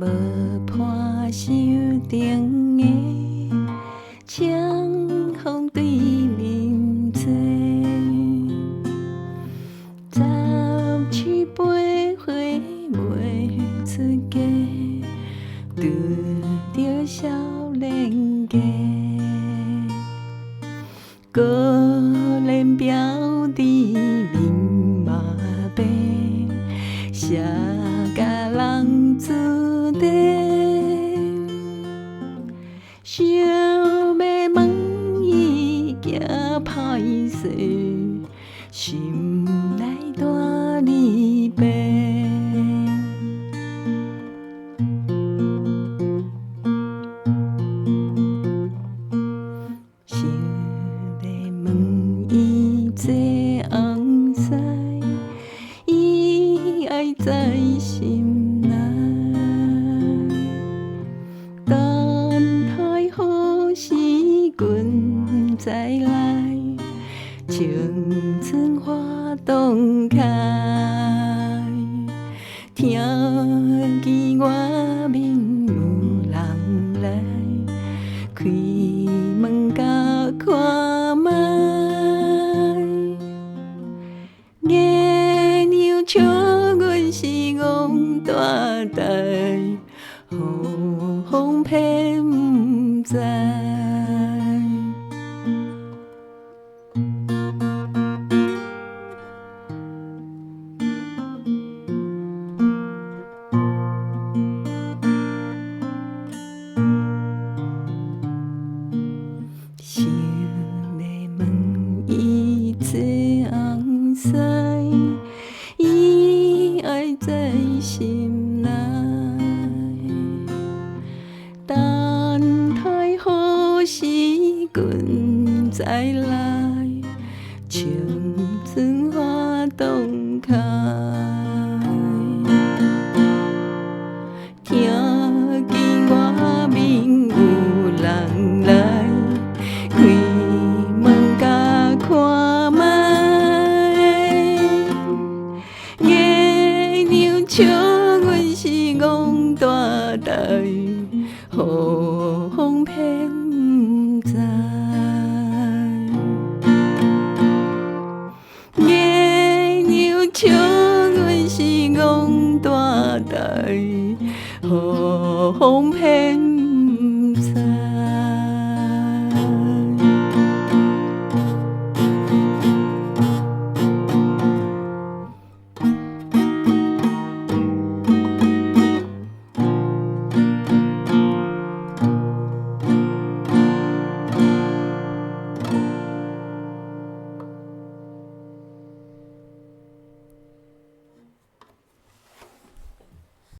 无伴手顶的清风对面坐，十七八岁袂出嫁，拄着少年家。高连标志面嘛白，写甲人注定。想要问伊行歹势，心内大离别。想要问伊坐红西，伊爱在心内。等待好时阮再来，青春花洞开。听见外面有人来，开门甲看卖。月娘笑阮是戆大台，雨风偏不知。想要问伊坐红西，伊爱在心内。等待好时阮再来，青春花洞开。听见外面有人来，开门甲看卖。月娘笑阮是戆大台，雨风偏不知。月娘笑阮是戆大台，雨风偏